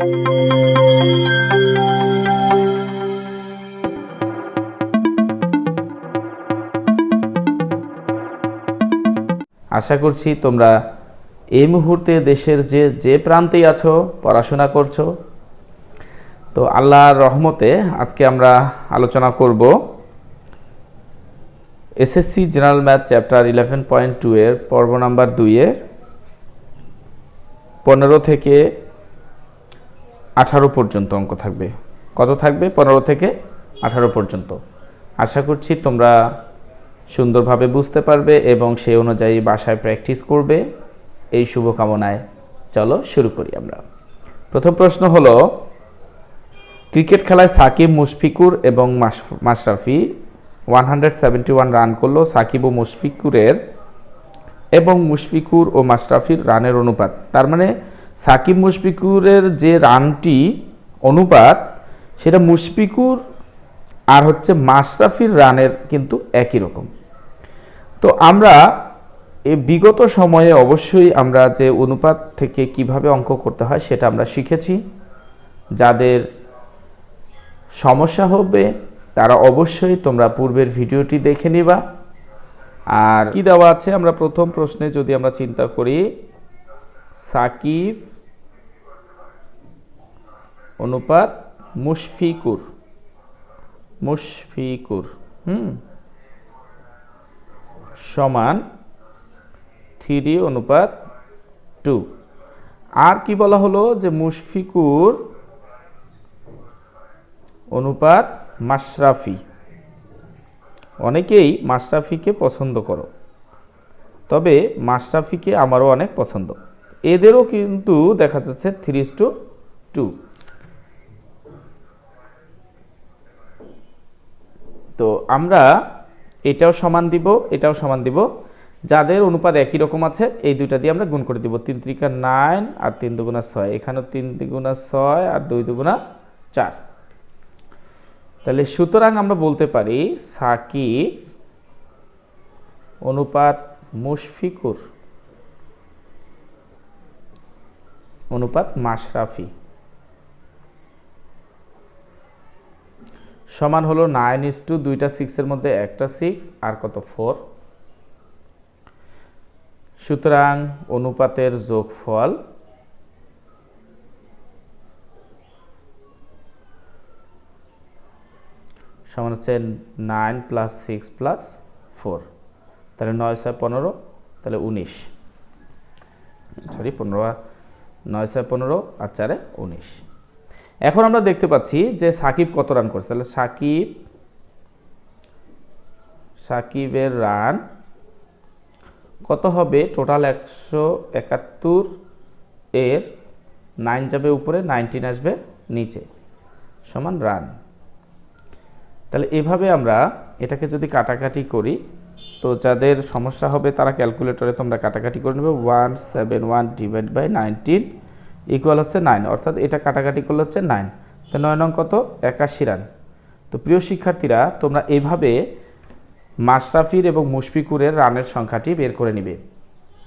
আশা করছি তোমরা এই মুহূর্তে দেশের যে প্রান্তেই আছো পড়াশোনা করছো। তো আল্লাহর রহমতে আজকে আমরা আলোচনা করব এসএসসি জেনারেল ম্যাথ চ্যাপ্টার 11.2 এর পর্ব নাম্বার 2 এর 15 থেকে 18 পর্যন্ত অঙ্ক থাকবে। কত থাকবে? 15 থেকে 18 পর্যন্ত। আশা করছি তোমরা সুন্দরভাবে বুঝতে পারবে এবং সেই অনুযায়ী বাসায় প্র্যাকটিস করবে, এই শুভকামনায় চলো শুরু করি আমরা। প্রথম প্রশ্ন হলো, ক্রিকেট খেলায় সাকিব, মুশফিকুর এবং মাশরাফি 171 রান করলো। সাকিব ও মুশফিকুরের এবং মুশফিকুর ও মাশরাফির রানের অনুপাত, তার মানে সাকিব মুশফিকুরের যে রানটি অনুপাত সেটা মুশফিকুর আর হচ্ছে মাশরাফির রানের কিন্তু একই রকম। তো আমরা এই বিগত সময়ে অবশ্যই আমরা যে অনুপাত থেকে কিভাবে অঙ্ক করতে হয় সেটা আমরা শিখেছি। যাদের সমস্যা হবে তারা অবশ্যই তোমরা পূর্বের ভিডিওটি দেখে নিবা। আর কি দেওয়া আছে আমরা প্রথম প্রশ্নে যদি আমরা চিন্তা করি, সাকিব অনুপাত মুশফিকুর সমান 3:2। আর কি বলা হলো যে মুশফিকুর অনুপাত মাশরাফি। অনেকেই মাশরাফিকে পছন্দ করো, তবে মাশরাফিকে আমারও অনেক পছন্দ। এদেরও কিন্তু দেখা যাচ্ছে 3:2। তো আমরা এটাও সমান দিব, এটাও সমান দিব। যাদের অনুপাত একই রকম আছে এই দুইটা দিয়ে আমরা গুণ করে দিব। 3 × 9 আর 3 × 6, এখানেও 3 × 6 আর 2 × 4। তাহলে সুতরাং আমরা বলতে পারি সাকিব অনুপাত মুশফিকুর অনুপাত মাশরাফি সমান হলো 9:2, দুইটা 6 এর মধ্যে একটা 6 আর কত 4। সুতরাং অনুপাতের যোগফল সমান হচ্ছে 9 + 6 + 4। তাহলে 9 × 6 = 15, তাহলে 19। সরি 15, 9 × 6 = 15 আর 4 = 19। এখন আমরা দেখতে পাচ্ছি যে সাকিব কত রান করছে। তাহলে সাকিবের রান কত হবে? টোটাল 171 এর 9 যাবে উপরে, 19 আসবে নিচে, সমান রান। তাহলে এভাবে আমরা এটাকে যদি কাটাকাটি করি, তো যাদের সমস্যা হবে তারা ক্যালকুলেটরে তোমরা কাটাকাটি করে নেবে। 171 / 19 ইকুয়াল হচ্ছে 9, অর্থাৎ এটা কাটাকাটি করলে হচ্ছে 9। তো 9 নং কত? 81 রান। তো প্রিয় শিক্ষার্থীরা, তোমরা এইভাবে মাশরাফির এবং মুশফিকুরের রানের সংখ্যাটি বের করে নিবে।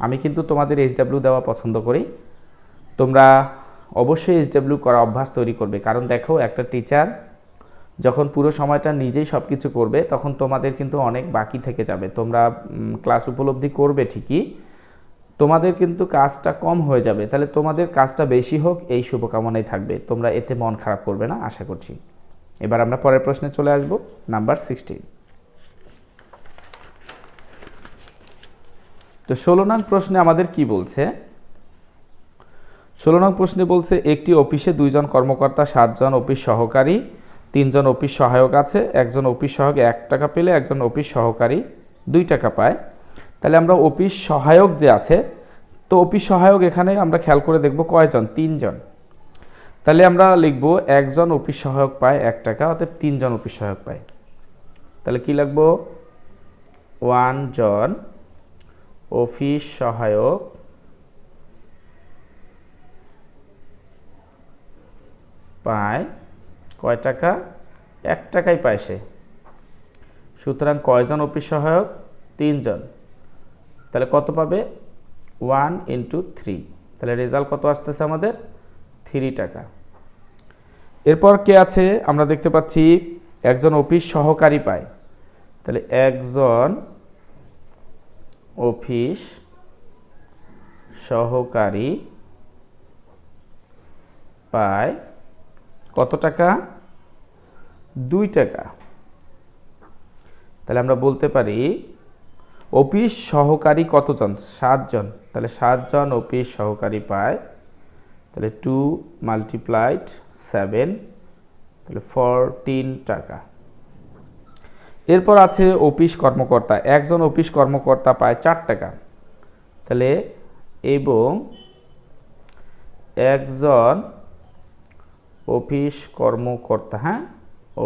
আমি কিন্তু তোমাদের এইচডব্লিউ দেওয়া পছন্দ করি, তোমরা অবশ্যই এইচডব্লিউ করা অভ্যাস তৈরি করবে। কারণ দেখো, একটা টিচার যখন পুরো সময়টা নিজেই সব কিছু করবে তখন তোমাদের কিন্তু অনেক বাকি থেকে যাবে। তোমরা ক্লাস উপলব্ধি করবে ঠিকই, তোমাদের কিন্তু কাজটা কম হয়ে যাবে। তাহলে তোমাদের কাজটা বেশি হোক এই শুভকামনাই থাকবে, তোমরা এতে মন খারাপ করবে না আশা করছি। এবার আমরা পরের প্রশ্নে চলে আসব, নাম্বার 16। তো 16 নং প্রশ্নে আমাদের কি বলছে? 16 নং প্রশ্নে বলছে, একটি অফিসে 2 জন কর্মকর্তা, 7 জন অফিস সহকারী, 3 জন অফিস সহায়ক আছে। একজন অফিস সহায়ক 1 টাকা পেলে একজন অফিস সহকারী 2 টাকা পায়। তাহলে আমরা অফিস সহায়ক যে আছে, তো অফিস সহায়ক এখানে আমরা খেয়াল করে দেখব কয়জন? 3 জন। তাহলে আমরা লিখব একজন অফিস সহায়ক পায় 1 টাকা, অর্থাৎ 3 জন অফিস সহায়ক পায়। তাহলে কি লিখব? 1 জন অফিস সহায়ক পায় কয় টাকা? 1 টাকাই পায় সে। সুতরাং কয়জন অফিস সহায়ক? 3 জন। তাহলে কত পাবে? 1 × 3। তাহলে রেজাল্ট কত আসতেছে আমাদের? 3 টাকা। এরপর কে আছে আমরা দেখতে পাচ্ছি একজন অফিস সহকারী পায়, তাহলে একজন অফিস সহকারী পায় কত টাকা? 2 টাকা। তাহলে আমরা বলতে পারি অফিস সহকারী কতজন? 7 জন। তাহলে 7 জন অফিস সহকারী পায়, তাহলে 2 মাল্টিপ্লাইড 7, তাহলে 14 টাকা। এরপর আছে অফিস কর্মকর্তা, একজন অফিস কর্মকর্তা পায় 4 টাকা, তাহলে এবং একজন অফিস কর্মকর্তা, হ্যাঁ,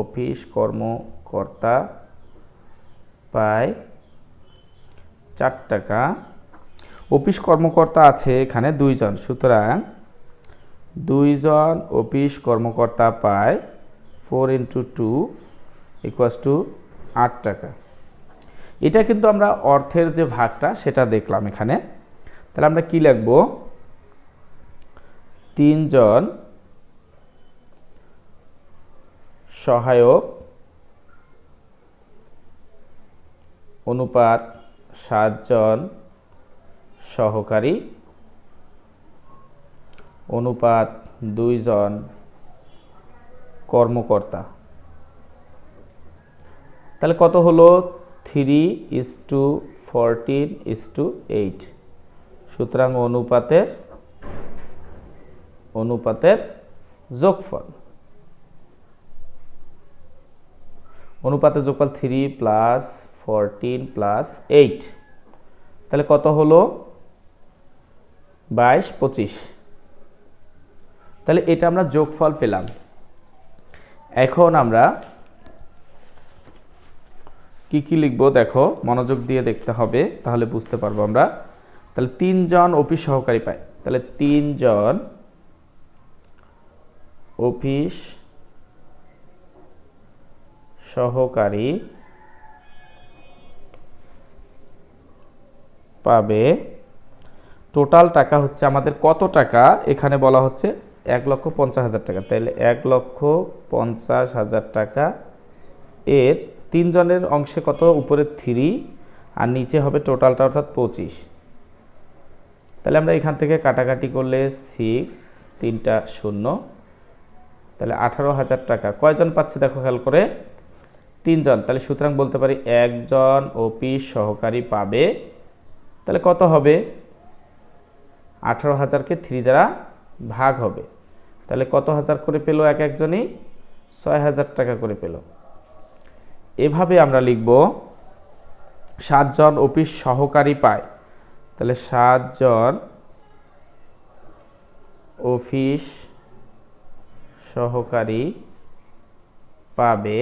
অফিস কর্মকর্তা পায় 4 টাকা। অফিস কর্মকর্তা আছে এখানে 2 জন, সুতরাং 2 জন অফিস কর্মকর্তা পায় 4 × 2 = 8 টাকা। এটা কিন্তু আমরা অর্থের যে ভাগটা সেটা দেখলাম এখানে। তাহলে আমরা কি লিখব? 3 জন সহায়ক অনুপাত 7 জন সহকারী অনুপাত 2 জন কর্মকর্তা। তাহলে কত হলো? 3:14:8। সুতরাং অনুপাতের যোগফল 3 + 14 + 8, তাহলে কত হলো? 22:25। তাহলে এটা আমরা যোগফল পেলাম। এখন আমরা কি লিখবো দেখো, মনোযোগ দিয়ে দেখতে হবে, তাহলে বুঝতে পারবো আমরা। তাহলে 3 জন অফিস সহকারী পায়, তাহলে 3 জন অফিস সহকারী পাবে, টোটাল টাকা হচ্ছে আমাদের কত টাকা? এখানে বলা হচ্ছে 1,50,000 টাকা, তাহলে 1,50,000 টাকা এর 3 জনের অংশে কত? উপরে 3 আর নিচে হবে টোটালটা, অর্থাৎ 25। তাহলে আমরা এখান থেকে কাটাকাটি করলে 6, 3টা 0, তাহলে 18,000 টাকা। কয়জন পাচ্ছে দেখো খেয়াল করে? 3 জন। তাহলে সুতরাং বলতে পারি একজন অফিস সহকারী পাবে, তাহলে কত হবে? 18,000কে 3 দ্বারা ভাগ হবে, তাহলে কত হাজার করে পেল? একজনই 6,000 টাকা করে পেল। এভাবে আমরা লিখব 7 জন অফিস সহকারী পায়, তাহলে 7 জন অফিস সহকারী পাবে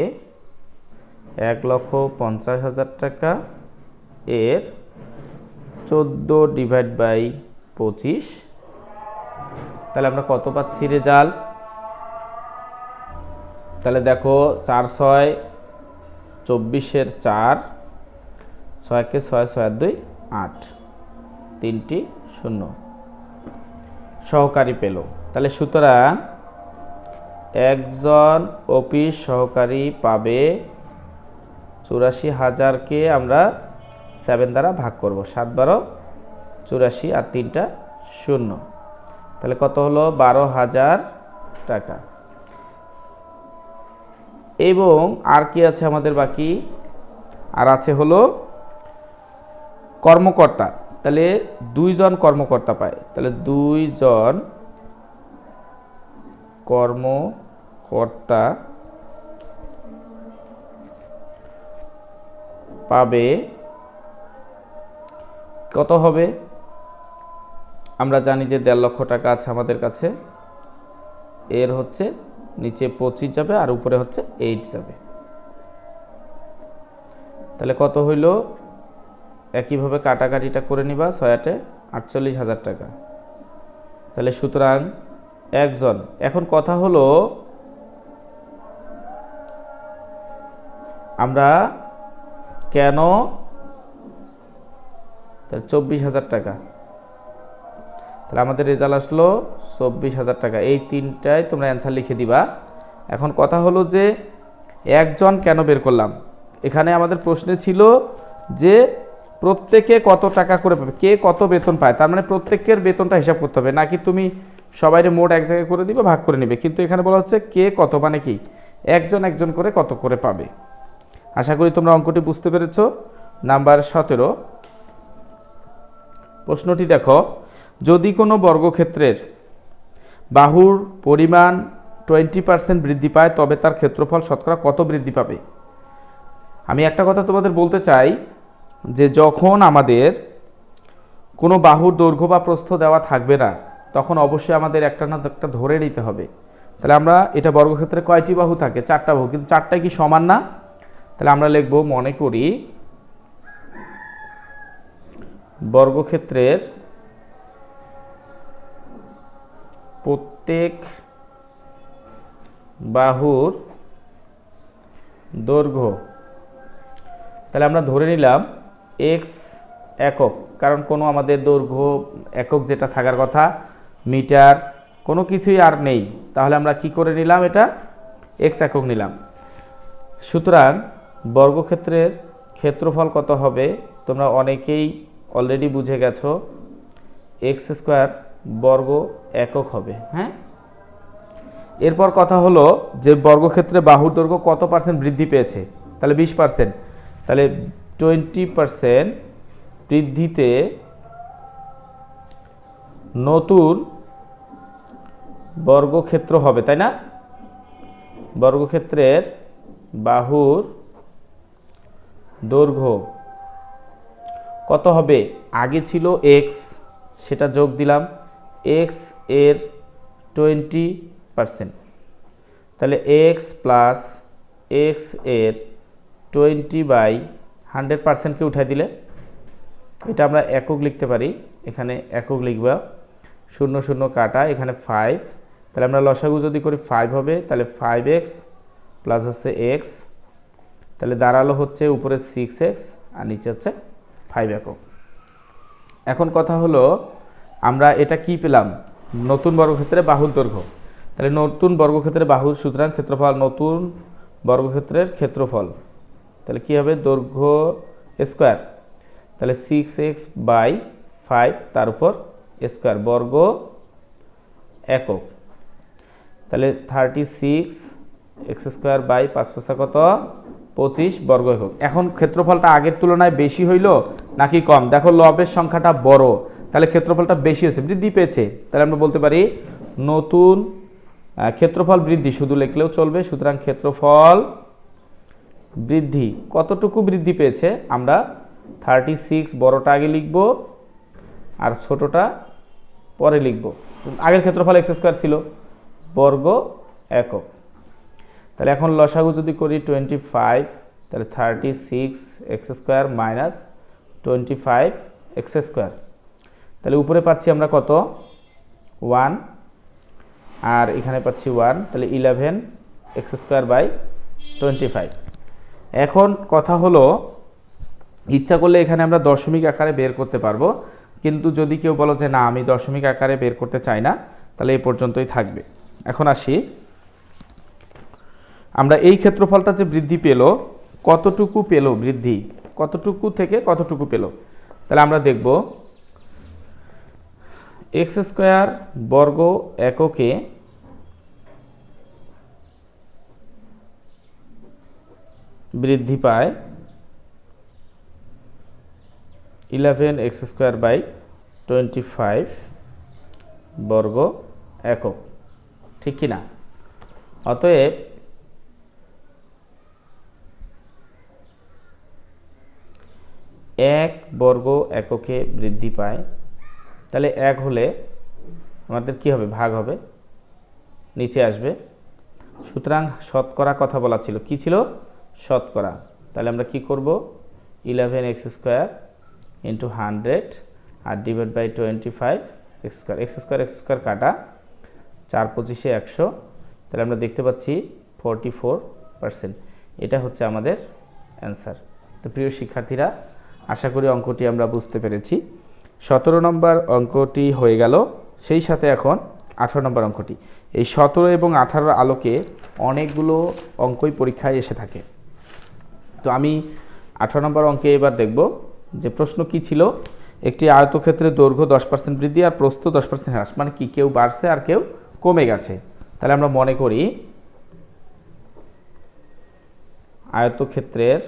1,50,000 টাকা এর 14/25। তাহলে আমরা কত পাচ্ছি রেজাল্ট? তাহলে দেখো 4 6 24 4, 6 কে 6 6 2 8, 3টি 0 সহকারী পেল। তাহলে সুতরাং একজন অফিস সহকারী পাবে 84,000কে আমরা 7 দ্বারা ভাগ করব, 7 12 84 আর 3টা 0, তাহলে কত হলো? 12,000 টাকা। এবং আর কি আছে আমাদের বাকি? আর আছে হলো কর্মকর্তা, তাহলে 2 জন কর্মকর্তা পায়, তাহলে 2 জন কর্মকর্তা পাবে কত হবে? আমরা জানি যে 1.5 লক্ষ টাকা আছে আমাদের কাছে, এর হচ্ছে নিচে 25 যাবে আর উপরে হচ্ছে 8 যাবে, তাহলে কত হইল? একইভাবে কাটাকাটিটা করে নিবা, 6 8 48,000 টাকা। তাহলে সুতরাং একজন, এখন কথা হলো আমরা কেন 24,000 টাকা, তাহলে আমাদের রেজাল্ট আসলো 24,000 টাকা। এই 3টায় তোমরা অ্যান্সার লিখে দিবা। এখন কথা হলো যে একজন কেন বের করলাম, এখানে আমাদের প্রশ্নে ছিল যে প্রত্যেকে কত টাকা করে পাবে, কে কত বেতন পায়, তার মানে প্রত্যেকের বেতনটা হিসাব করতে হবে, নাকি তুমি সবাইরে মোট এক জায়গায় করে দিবে, ভাগ করে নিবে। কিন্তু এখানে বলা হচ্ছে কে কত, মানে কি একজন একজন করে কত করে পাবে। আশা করি তোমরা অঙ্কটি বুঝতে পেরেছো। নাম্বার 17 প্রশ্নটি দেখো, যদি কোনো বর্গক্ষেত্রের বাহুর পরিমাণ 20% বৃদ্ধি পায় তবে তার ক্ষেত্রফল শতকরা কত বৃদ্ধি পাবে। আমি একটা কথা তোমাদের বলতে চাই যে যখন আমাদের কোনো বাহুর দৈর্ঘ্য বা প্রস্থ দেওয়া থাকবে না তখন অবশ্যই আমাদের একটা না একটা ধরে নিতে হবে। তাহলে আমরা এটা বর্গক্ষেত্রে কয়টি বাহু থাকে, 4টা বাহু, কিন্তু 4টাই কি সমান না। তাহলে আমরা লিখব, মনে করি বর্গক্ষেত্রের প্রত্যেক বাহুর দৈর্ঘ্য, তাহলে আমরা ধরে নিলাম এক্স একক, কারণ কোনো আমাদের দৈর্ঘ্য একক যেটা থাকার কথা মিটার কোনো কিছুই আর নেই, তাহলে আমরা কি করে নিলাম, এটা এক্স একক নিলাম। সুতরাং বর্গক্ষেত্রের ক্ষেত্রফল কত হবে তোমরা অনেকেই অলরেডি বুঝে গেছো, এক্স স্কোয়ার বর্গ একক হবে। হ্যাঁ, এরপর কথা হলো যে বর্গক্ষেত্রে বাহুর দৈর্ঘ্য কত পার্সেন্ট বৃদ্ধি পেয়েছে, তাহলে 20%, তাহলে 20% বৃদ্ধিতে নতুন বর্গক্ষেত্র হবে, তাই না। বর্গক্ষেত্রের বাহুর দৈর্ঘ্য কত হবে, আগে ছিল এক্স, সেটা যোগ দিলাম এক্স এর 20%, তাহলে এক্স প্লাস এক্স এর 20/100%কে উঠাই দিলে এটা আমরা একক লিখতে পারি, এখানে একক লিখবা, 0 0 কাটা, এখানে 5, তাহলে আমরা লসাগু যদি করি 5 হবে, তাহলে 5x প্লাস হচ্ছে এক্স, তাহলে দাঁড়ালো হচ্ছে উপরে 6x আর নিচে হচ্ছে 5 একক। এখন কথা হলো আমরা এটা কি পেলাম, নতুন বর্গক্ষেত্রে বাহুর দৈর্ঘ্য, তাহলে নতুন বর্গক্ষেত্রে বাহুর সুতরাং ক্ষেত্রফল, নতুন বর্গক্ষেত্রের ক্ষেত্রফল, তাহলে কি হবে দৈর্ঘ্য স্কোয়ার, তাহলে 6x/5 তার উপর স্কোয়ার বর্গ একক, তাহলে 36x² কত 25 বর্গ একক। এখন ক্ষেত্রফলটা আগের তুলনায় বেশি হইল নাকি কম, দেখো লবের সংখ্যাটা বড়, তাহলে ক্ষেত্রফলটা বেশি হয়েছে, বৃদ্ধি পেয়েছে, তাহলে আমরা বলতে পারি নতুন ক্ষেত্রফল বৃদ্ধি, শুধু লিখলেও চলবে। সুতরাং ক্ষেত্রফল বৃদ্ধি, কতটুকু বৃদ্ধি পেয়েছে, আমরা 36 বড়টা আগে লিখব আর ছোটটা পরে লিখব। আগের ক্ষেত্রফল x² ছিল বর্গ একক, তাহলে এখন লসাগু যদি করি 25, তাহলে 36x² মাইনাস 25x², তাহলে উপরে পাচ্ছি আমরা কত 1 আর এখানে পাচ্ছি 1, তাহলে 11x²/25। এখন কথা হলো ইচ্ছা করলে এখানে আমরা দশমিক আকারে বের করতে পারবো, কিন্তু যদি কেউ বলো যে না আমি দশমিক আকারে বের করতে চাই না, তাহলে এই পর্যন্তই থাকবে। এখন আসি, আমরা এই ক্ষেত্রফলটা যে বৃদ্ধি পেল কতটুকু পেল, বৃদ্ধি কতটুকু থেকে কতটুকু পেল, তাহলে আমরা দেখব x² বর্গ এককে বৃদ্ধি পায় 11x²/25 বর্গ একক, ঠিক কি না। অতএব এক বর্গ এককে বৃদ্ধি পায়, তাহলে এক হলে আমাদের কি হবে, ভাগ হবে, নিচে আসবে। সুতরাং শতকরা কথা বলা ছিল, কি ছিল শতকরা, তাহলে আমরা কি করব 11x² × 100 আর /25 x² কাটা 4 25 100, তাহলে আমরা দেখতে পাচ্ছি 44%, এটা হচ্ছে আমাদের অ্যান্সার। তো প্রিয় শিক্ষার্থীরা, আশা করি অঙ্কটি আমরা বুঝতে পেরেছি। 17 নম্বর অঙ্কটি হয়ে গেল, সেই সাথে এখন 18 নম্বর অঙ্কটি। এই 17 এবং 18 আলোকে অনেকগুলো অঙ্কই পরীক্ষায় এসে থাকে। তো আমি 18 নম্বর অঙ্কে এবার দেখব যে প্রশ্ন কি ছিল, একটি আয়তক্ষেত্রের দৈর্ঘ্য 10% বৃদ্ধি আর প্রস্থ 10% হ্রাস, মানে কি কেউ বাড়ছে আর কেউ কমে গেছে। তাহলে আমরা মনে করি আয়তক্ষেত্রের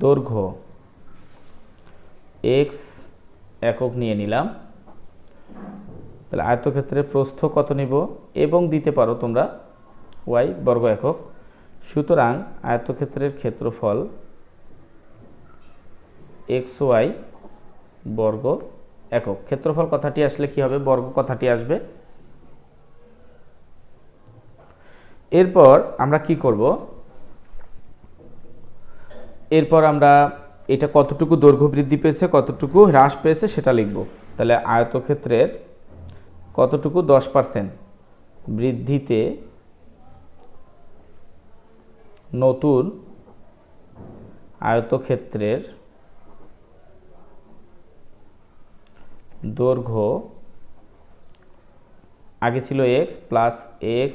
দৈর্ঘ্য x একক নিয়ে নিলাম, তাহলে আয়তক্ষেত্রের প্রস্থ কত নিব এবং দিতে পারো তোমরা y বর্গ একক। সুতরাং আয়তক্ষেত্রের ক্ষেত্রফল xy বর্গ একক। ক্ষেত্রফল কথাটি আসলে কি হবে, বর্গ কথাটি আসবে। এরপর আমরা কি করব, এরপর আমরা এটা কতটুকু দৈর্ঘ্য বৃদ্ধি পেয়েছে কতটুকু হ্রাস পেয়েছে সেটা লিখব। তাহলে আয়তক্ষেত্রের কতটুকু 10% বৃদ্ধিতে নতুন আয়তক্ষেত্রের দৈর্ঘ্য আগে ছিল x প্লাস x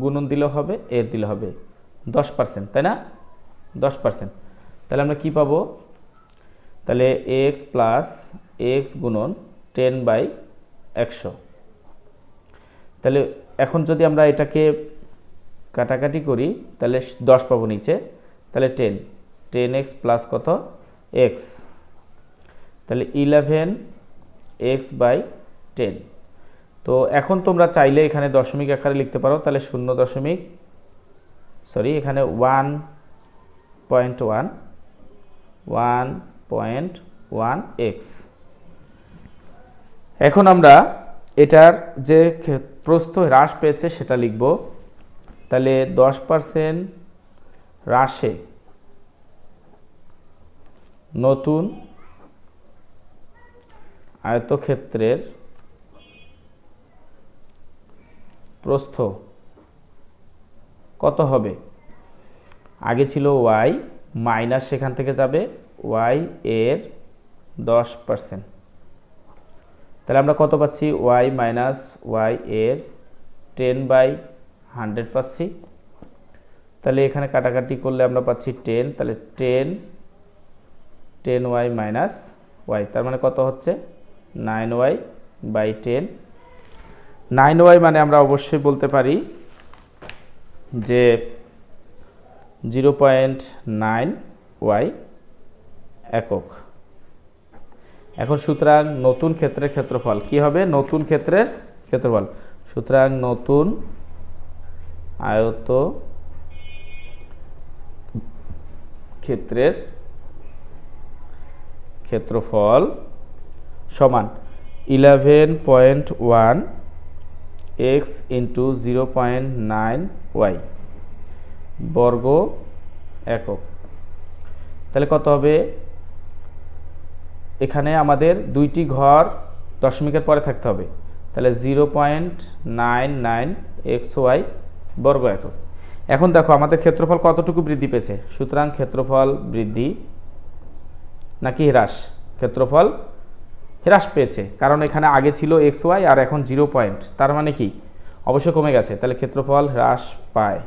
গুণন দিলে হবে এর দিলে হবে 10%, তাই না? 10%। তাহলে আমরা কি পাবো, তাহলে x প্লাস x গুণন 10/100। তাহলে এখন যদি আমরা এটাকে কাটাকাটি করি তাহলে 10 পাবো নিচে, তাহলে 10x প্লাস কত x, তাহলে 11x/10। তো এখন তোমরা চাইলে এখানে দশমিক আকারে লিখতে পারো, তাহলে 0 এখানে 1.1x। এখন আমরা এটার যে প্রস্থ হ্রাস পেয়েছে সেটা লিখব। তাহলে 10% হ্রাসে নতুন আয়তক্ষেত্রের প্রস্থ কত হবে, আগে ছিল y মাইনাস সেখান থেকে যাবে y এর 10%। তাহলে আমরা কত পাচ্ছি, y মাইনাস y এর 10/100 পাচ্ছি। তাহলে এখানে কাটাকাটি করলে আমরা পাচ্ছি 10, তাহলে 10y মাইনাস y, তার মানে কত হচ্ছে 9y/10। 9y মানে আমরা অবশ্যই বলতে পারি যে 0.9y একক। এখন সুতরাং নতুন ক্ষেত্রের ক্ষেত্রফল কি হবে, নতুন ক্ষেত্রের ক্ষেত্রফল, সুতরাং নতুন আয়ত ক্ষেত্রের ক্ষেত্রফল সমান 11.1x ইন্টু 0.9y বর্গ একক। তাহলে কত হবে, এখানে আমাদের দুইটি ঘর দশমিকের পরে থাকতে হবে, তাহলে 0.99xy বর্গ একক। এখন দেখো আমাদের ক্ষেত্রফল কতটুকু বৃদ্ধি পেয়েছে, সুতরাং ক্ষেত্রফল বৃদ্ধি নাকি হ্রাস, ক্ষেত্রফল হ্রাস পেয়েছে, কারণ এখানে আগে ছিল xy আর এখন 0, তার মানে কি অবশ্যই কমে গেছে, তাহলে ক্ষেত্রফল হ্রাস পায়।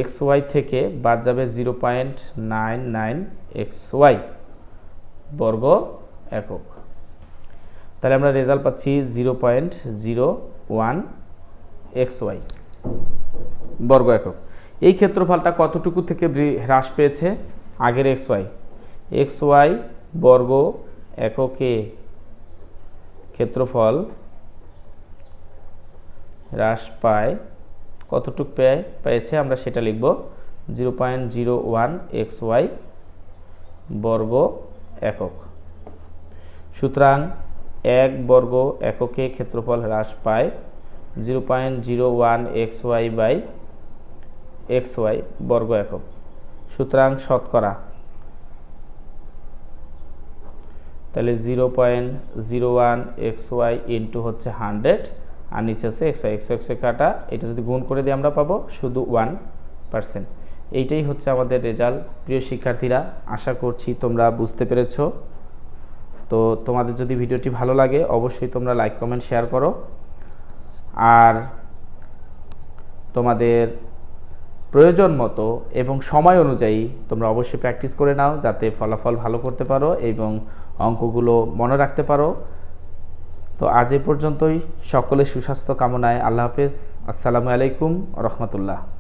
xy থেকে বাদ যাবে 0.99xy বর্গ একক। তাহলে আমরা রেজাল্ট পাচ্ছি 0.01xy বর্গ একক। এই ক্ষেত্রফলটা কতটুকু থেকে হ্রাস পেয়েছে, আগের xy বর্গ এককে ক্ষেত্রফল হ্রাস পায়, কতটুকু পেয়েছে আমরা সেটা লিখব, 0.01xy বর্গ একক। সুতরাং 1 বর্গ এককে ক্ষেত্রফল হ্রাস পায় 0.01xy/xy বর্গ একক। সুতরাং শতকরা, তাহলে 0.01xy ইন্টু হচ্ছে 100 আর নিচে হচ্ছে xy, কাটা, এটা যদি গুণ করে দিই আমরা পাবো শুধু 1%। এইটাই হচ্ছে আমাদের রেজাল্ট। প্রিয় শিক্ষার্থীরা, আশা করছি তোমরা বুঝতে পেরেছো। তো তোমাদের যদি ভিডিওটি ভালো লাগে অবশ্যই তোমরা লাইক কমেন্ট শেয়ার করো, আর তোমাদের প্রয়োজন মতো এবং সময় অনুযায়ী তোমরা অবশ্যই প্র্যাকটিস করে নাও, যাতে ফলাফল ভালো করতে পারো এবং অঙ্কগুলো মনে রাখতে পারো। তো আজ এ পর্যন্তই। সকলের সুস্বাস্থ্য কামনায় আল্লাহ হাফেজ। আসসালামু আলাইকুম রহমতুল্লাহ।